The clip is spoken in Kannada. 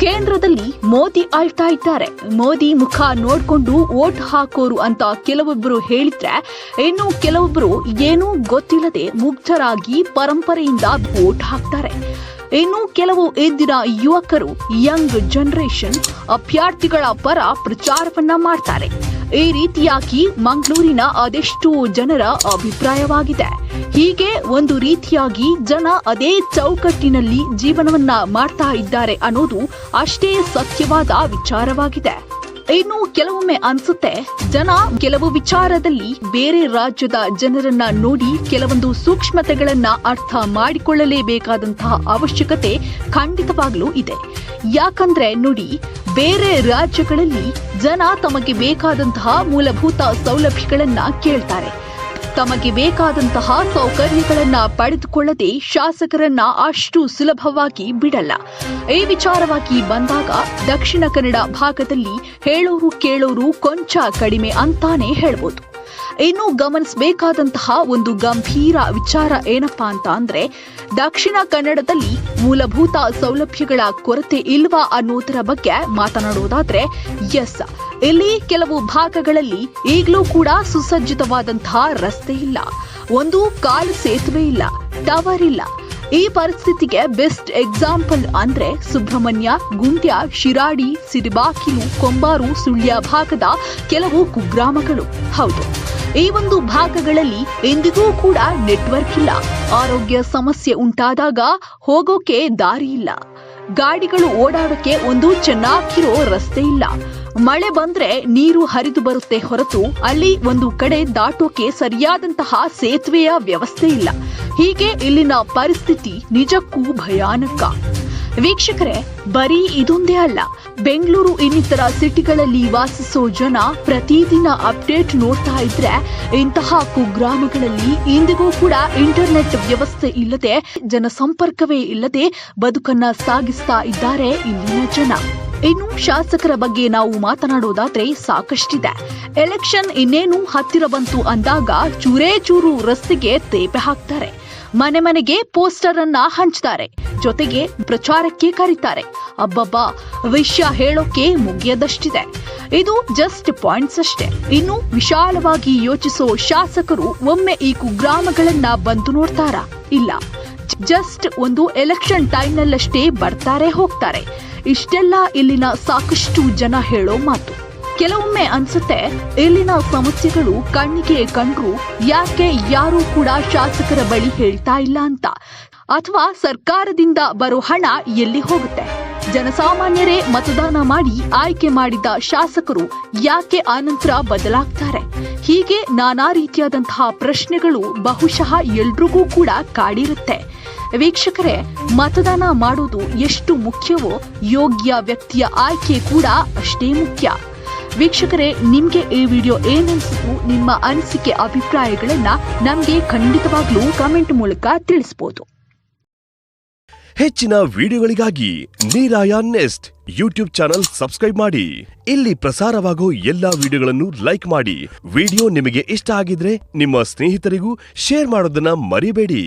ಕೇಂದ್ರದಲ್ಲಿ ಮೋದಿ ಆಳ್ತಾ ಇದ್ದಾರೆ. ಮೋದಿ ಮುಖ ನೋಡ್ಕೊಂಡು ವೋಟ್ ಹಾಕೋರು ಅಂತ ಕೆಲವೊಬ್ಬರು ಹೇಳಿದ್ರೆ, ಇನ್ನು ಕೆಲವೊಬ್ಬರು ಏನೂ ಗೊತ್ತಿಲ್ಲದೆ ಮುಗ್ಧರಾಗಿ ಪರಂಪರೆಯಿಂದ ವೋಟ್ ಹಾಕ್ತಾರೆ. ಇನ್ನು ಕೆಲವು ಇಂದಿನ ಯುವಕರು, ಯಂಗ್ ಜನರೇಷನ್ ಅಭ್ಯರ್ಥಿಗಳ ಪರ ಪ್ರಚಾರವನ್ನ ಮಾಡ್ತಾರೆ. ಈ ರೀತಿಯಾಗಿ ಮಂಗಳೂರಿನ ಅದೆಷ್ಟೋ ಜನರ ಅಭಿಪ್ರಾಯವಾಗಿದೆ. ಹೀಗೆ ಒಂದು ರೀತಿಯಾಗಿ ಜನ ಅದೇ ಚೌಕಟ್ಟಿನಲ್ಲಿ ಜೀವನವನ್ನ ಮಾಡ್ತಾ ಇದ್ದಾರೆ ಅನ್ನೋದು ಅಷ್ಟೇ ಸತ್ಯವಾದ ವಿಚಾರವಾಗಿದೆ. ಇನ್ನು ಕೆಲವೊಮ್ಮೆ ಅನ್ಸುತ್ತೆ, ಜನ ಕೆಲವು ವಿಚಾರದಲ್ಲಿ ಬೇರೆ ರಾಜ್ಯದ ಜನರನ್ನ ನೋಡಿ ಕೆಲವೊಂದು ಸೂಕ್ಷ್ಮತೆಗಳನ್ನ ಅರ್ಥ ಮಾಡಿಕೊಳ್ಳಲೇಬೇಕಾದಂತಹ ಅವಶ್ಯಕತೆ ಖಂಡಿತವಾಗ್ಲೂ ಇದೆ. ಯಾಕಂದ್ರೆ ನೋಡಿ, ಬೇರೆ ರಾಜ್ಯಗಳಲ್ಲಿ ಜನ ತಮಗೆ ಬೇಕಾದಂತಹ ಮೂಲಭೂತ ಸೌಲಭ್ಯಗಳನ್ನ ಕೇಳ್ತಾರೆ. ತಮಗೆ ಬೇಕಾದಂತಹ ಸೌಕರ್ಯಗಳನ್ನ ಪಡೆದುಕೊಳ್ಳದೆ ಶಾಸಕರನ್ನ ಅಷ್ಟು ಸುಲಭವಾಗಿ ಬಿಡಲ್ಲ. ಈ ವಿಚಾರವಾಗಿ ಬಂದಾಗ ದಕ್ಷಿಣ ಕನ್ನಡ ಭಾಗದಲ್ಲಿ ಹೇಳೋರು ಕೇಳೋರು ಕೊಂಚ ಕಡಿಮೆ ಅಂತಾನೆ ಹೇಳ್ಬೋದು. ಇನ್ನು ಗಮನಿಸಬೇಕಾದಂತಹ ಒಂದು ಗಂಭೀರ ವಿಚಾರ ಏನಪ್ಪಾ ಅಂತ ಅಂದ್ರೆ, ದಕ್ಷಿಣ ಕನ್ನಡದಲ್ಲಿ ಮೂಲಭೂತ ಸೌಲಭ್ಯಗಳ ಕೊರತೆ ಇಲ್ವಾ ಅನ್ನೋದರ ಬಗ್ಗೆ ಮಾತನಾಡೋದಾದ್ರೆ, ಎಸ್, ಇಲ್ಲಿ ಕೆಲವು ಭಾಗಗಳಲ್ಲಿ ಈಗಲೂ ಕೂಡ ಸುಸಜ್ಜಿತವಾದಂತಹ ರಸ್ತೆ ಇಲ್ಲ, ಒಂದು ಕಾಲು ಸೇತುವೆ ಇಲ್ಲ, ಟವರ್ ಇಲ್ಲ. ಈ ಪರಿಸ್ಥಿತಿಗೆ ಬೆಸ್ಟ್ ಎಕ್ಸಾಂಪಲ್ ಅಂದ್ರೆ ಸುಬ್ರಹ್ಮಣ್ಯ, ಗುಂಡ್ಯ, ಶಿರಾಡಿ, ಸಿರಿಬಾಕಿಲು, ಕೊಂಬಾರು, ಸುಳ್ಯ ಭಾಗದ ಕೆಲವು ಕುಗ್ರಾಮಗಳು. ಹೌದು, ಈ ಒಂದು ಭಾಗಗಳಲ್ಲಿ ಎಂದಿಗೂ ಕೂಡ ನೆಟ್ವರ್ಕ್ ಇಲ್ಲ. ಆರೋಗ್ಯ ಸಮಸ್ಯೆ ಉಂಟಾದಾಗ ಹೋಗೋಕೆ ದಾರಿ ಇಲ್ಲ. ಗಾಡಿಗಳು ಓಡಾಡೋಕೆ ಒಂದು ಚೆನ್ನಾಗಿರೋ ರಸ್ತೆ ಇಲ್ಲ. ಮಳೆ ಬಂದ್ರೆ ನೀರು ಹರಿದು ಬರುತ್ತೆ ಹೊರತು ಅಲ್ಲಿ ಒಂದು ಕಡೆ ದಾಟೋಕೆ ಸರಿಯಾದಂತಹ ಸೇತುವೆಯ ವ್ಯವಸ್ಥೆ ಇಲ್ಲ. ಹೀಗೆ ಇಲ್ಲಿನ ಪರಿಸ್ಥಿತಿ ನಿಜಕ್ಕೂ ಭಯಾನಕ. ವೀಕ್ಷಕರೇ, ಬರೀ ಇದೊಂದೇ ಅಲ್ಲ, ಬೆಂಗಳೂರು ಇನ್ನಿತರ ಸಿಟಿಗಳಲ್ಲಿ ವಾಸಿಸೋ ಜನ ಪ್ರತಿದಿನ ಅಪ್ಡೇಟ್ ನೋಡ್ತಾ ಇದ್ರೆ, ಇಂತಹ ಕುಗ್ರಾಮಗಳಲ್ಲಿ ಇಂದಿಗೂ ಕೂಡ ಇಂಟರ್ನೆಟ್ ವ್ಯವಸ್ಥೆ ಇಲ್ಲದೆ, ಜನಸಂಪರ್ಕವೇ ಇಲ್ಲದೆ ಬದುಕನ್ನ ಸಾಗಿಸ್ತಾ ಇದ್ದಾರೆ ಇಲ್ಲಿನ ಜನ. ಇನ್ನು ಶಾಸಕರ ಬಗ್ಗೆ ನಾವು ಮಾತನಾಡೋದಾದ್ರೆ ಸಾಕಷ್ಟಿದೆ. ಎಲೆಕ್ಷನ್ ಇನ್ನೇನು ಹತ್ತಿರ ಬಂತು ಅಂದಾಗ ಚೂರೇ ಚೂರು ರಸ್ತೆಗೆ ತೇಪೆ ಹಾಕ್ತಾರೆ, ಮನೆ ಮನೆಗೆ ಪೋಸ್ಟರ್ ಅನ್ನ ಹಂಚ್ತಾರೆ, ಜೊತೆಗೆ ಪ್ರಚಾರಕ್ಕೆ ಕರೀತಾರೆ. ಅಬ್ಬಬ್ಬಾ, ವಿಷಯ ಹೇಳೋಕೆ ಮುಗಿಯದಷ್ಟಿದೆ. ಇದು ಜಸ್ಟ್ ಪಾಯಿಂಟ್ಸ್ ಅಷ್ಟೇ. ಇನ್ನು ವಿಶಾಲವಾಗಿ ಯೋಚಿಸೋ ಶಾಸಕರು ಒಮ್ಮೆ ಈ ಕುಗ್ರಾಮಗಳನ್ನ ಬಂದು ನೋಡ್ತಾರಾ? ಇಲ್ಲ, ಜಸ್ಟ್ ಒಂದು ಎಲೆಕ್ಷನ್ ಟೈಮ್ನಲ್ಲಷ್ಟೇ ಬರ್ತಾರೆ ಹೋಗ್ತಾರೆ. ಇಷ್ಟೆಲ್ಲ ಇಲ್ಲಿನ ಸಾಕಷ್ಟು ಜನ ಹೇಳೋ ಮಾತು. ಕೆಲವೊಮ್ಮೆ ಅನ್ಸುತ್ತೆ, ಇಲ್ಲಿನ ಸಮಸ್ಯೆಗಳು ಕಣ್ಣಿಗೆ ಕಂಡ್ರು ಯಾಕೆ ಯಾರೂ ಕೂಡ ಶಾಸಕರ ಬಳಿ ಹೇಳ್ತಾ ಇಲ್ಲ ಅಂತ. ಅಥವಾ ಸರ್ಕಾರದಿಂದ ಬರೋ ಹಣ ಎಲ್ಲಿ ಹೋಗುತ್ತೆ? ಜನಸಾಮಾನ್ಯರೇ ಮತದಾನ ಮಾಡಿ ಆಯ್ಕೆ ಮಾಡಿದ ಶಾಸಕರು ಯಾಕೆ ಆನಂತರ ಬದಲಾಗ್ತಾರೆ? ಹೀಗೆ ನಾನಾ ರೀತಿಯಾದಂತಹ ಪ್ರಶ್ನೆಗಳು ಬಹುಶಃ ಎಲ್ರಿಗೂ ಕೂಡ ಕಾಡಿರುತ್ತೆ. ವೀಕ್ಷಕರೇ, ಮತದಾನ ಮಾಡೋದು ಎಷ್ಟು ಮುಖ್ಯವೋ ಯೋಗ್ಯ ವ್ಯಕ್ತಿಯ ಆಯ್ಕೆ ಕೂಡ ಅಷ್ಟೇ ಮುಖ್ಯ. ವೀಕ್ಷಕರೇ, ನಿಮ್ಗೆ ಈ ವಿಡಿಯೋ ಏನನ್ಸಿತು? ನಿಮ್ಮ ಅನಿಸಿಕೆ ಅಭಿಪ್ರಾಯಗಳನ್ನ ನಮ್ಗೆ ಖಂಡಿತವಾಗ್ಲೂ ಕಮೆಂಟ್ ಮೂಲಕ ತಿಳಿಸಬಹುದು. ಹೆಚ್ಚಿನ ವಿಡಿಯೋಗಳಿಗಾಗಿ ನೀರಾಯ ನೆಸ್ಟ್ ಯೂಟ್ಯೂಬ್ ಚಾನೆಲ್ ಸಬ್ಸ್ಕ್ರೈಬ್ ಮಾಡಿ. ಇಲ್ಲಿ ಪ್ರಸಾರವಾಗೋ ಎಲ್ಲಾ ವಿಡಿಯೋಗಳನ್ನು ಲೈಕ್ ಮಾಡಿ. ವಿಡಿಯೋ ನಿಮಗೆ ಇಷ್ಟ ಆಗಿದ್ರೆ ನಿಮ್ಮ ಸ್ನೇಹಿತರಿಗೂ ಶೇರ್ ಮಾಡೋದನ್ನ ಮರಿಬೇಡಿ.